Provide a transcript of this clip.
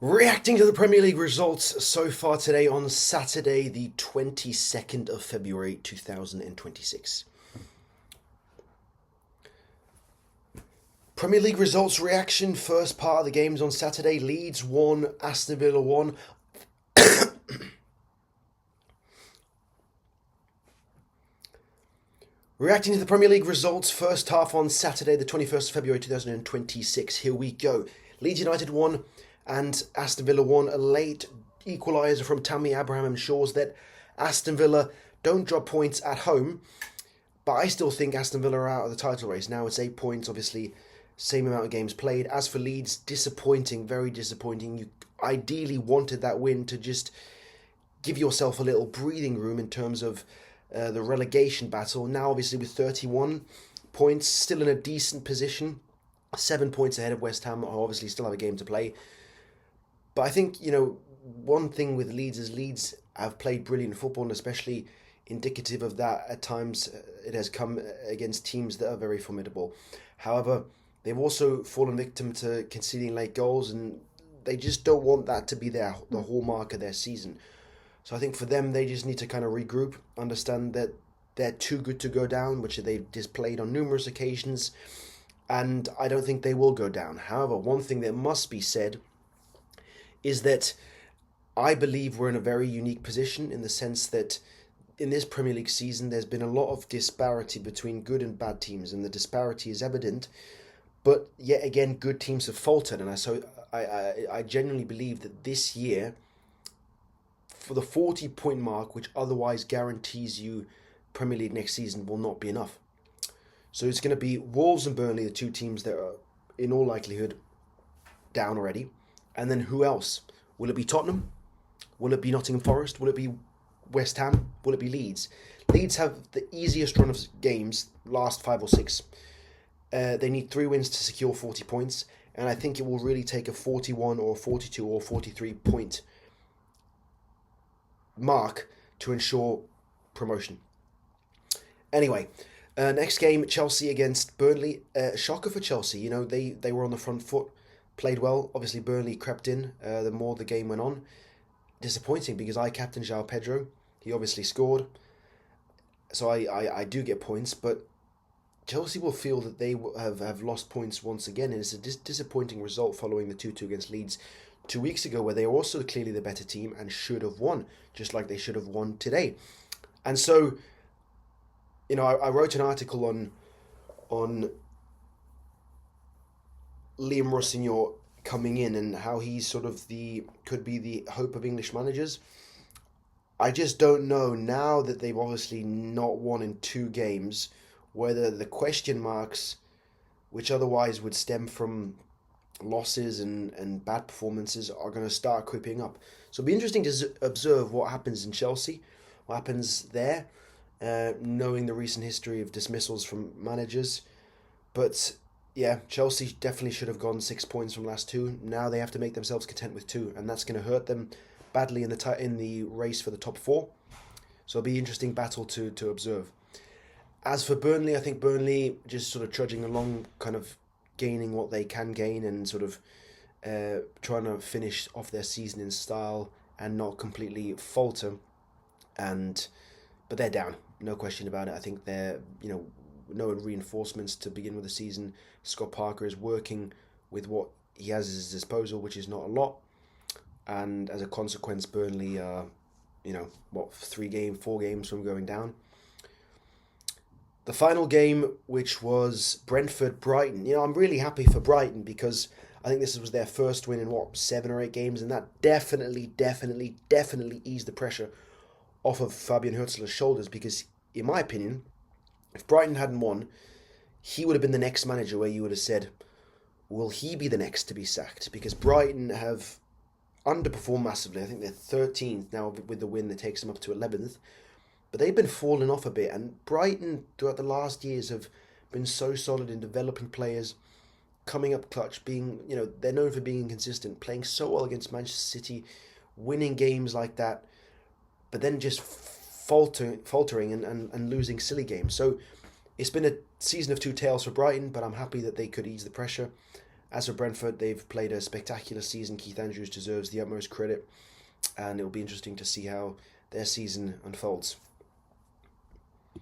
Reacting to the Premier League results so far today on Saturday, the 22nd of February 2026. Premier League results reaction, first part of the games on Saturday. Leeds 1, Aston Villa 1. Reacting to the Premier League results, first half on Saturday, the 21st of February 2026. Here we go. Leeds United 1 and Aston Villa 1. A late equaliser from Tammy Abraham ensures that Aston Villa don't drop points at home, but I still think Aston Villa are out of the title race. Now it's 8 points, obviously, same amount of games played. As for Leeds, disappointing, very disappointing. You ideally wanted that win to just give yourself a little breathing room in terms of the relegation battle. Now, obviously, with 31 points, still in a decent position. 7 points ahead of West Ham, who obviously still have a game to play. But I think, one thing with Leeds is Leeds have played brilliant football, and especially indicative of that at times it has come against teams that are very formidable. However, they've also fallen victim to conceding late goals, and they just don't want that to be the hallmark of their season. So I think for them, they just need to kind of regroup, understand that they're too good to go down, which they've displayed on numerous occasions, and I don't think they will go down. However, one thing that must be said is that I believe we're in a very unique position in the sense that in this Premier League season, there's been a lot of disparity between good and bad teams, and the disparity is evident. But yet again, good teams have faltered, and I genuinely believe that this year, for the 40-point mark, which otherwise guarantees you Premier League next season, will not be enough. So it's going to be Wolves and Burnley, the two teams that are, in all likelihood, down already. And then who else? Will it be Tottenham? Will it be Nottingham Forest? Will it be West Ham? Will it be Leeds? Leeds have the easiest run of games, last 5 or 6. They need 3 wins to secure 40 points. And I think it will really take a 41 or 42 or 43 point mark to ensure promotion. Anyway, next game, Chelsea against Burnley. Shocker for Chelsea. They were on the front foot, played well. Obviously, Burnley crept in the more the game went on. Disappointing because I captained João Pedro. He obviously scored. So I do get points, but Chelsea will feel that they have lost points once again, and it's a disappointing result following the 2-2 against Leeds 2 weeks ago, where they were also clearly the better team and should have won, just like they should have won today. And so, I wrote an article on Liam Rossignol coming in and how he's sort of could be the hope of English managers. I just don't know, now that they've obviously not won in 2 games, whether the question marks, which otherwise would stem from losses and bad performances, are going to start creeping up. So it'll be interesting to observe what happens in Chelsea, what happens there, knowing the recent history of dismissals from managers. But yeah, Chelsea definitely should have gone 6 points from last 2. Now they have to make themselves content with 2, and that's going to hurt them badly in the race for the top 4. So it'll be an interesting battle to observe. As for Burnley, I think Burnley just sort of trudging along, kind of gaining what they can gain and sort of trying to finish off their season in style and not completely falter. But they're down, no question about it. I think they're, no reinforcements to begin with the season. Scott Parker is working with what he has at his disposal, which is not a lot. And as a consequence, Burnley are, 4 games from going down. The final game, which was Brentford-Brighton. I'm really happy for Brighton because I think this was their first win in, 7 or 8 games, and that definitely eased the pressure off of Fabian Hürzeler's shoulders because, in my opinion, if Brighton hadn't won, he would have been the next manager where you would have said, will he be the next to be sacked? Because Brighton have underperformed massively. I think they're 13th now with the win that takes them up to 11th. But they've been falling off a bit, and Brighton throughout the last years have been so solid in developing players, coming up clutch, being, they're known for being inconsistent, playing so well against Manchester City, winning games like that, but then just faltering and losing silly games. So it's been a season of 2 tails for Brighton, but I'm happy that they could ease the pressure. as for Brentford, they've played a spectacular season. Keith Andrews deserves the utmost credit, and it'll be interesting to see how their season unfolds.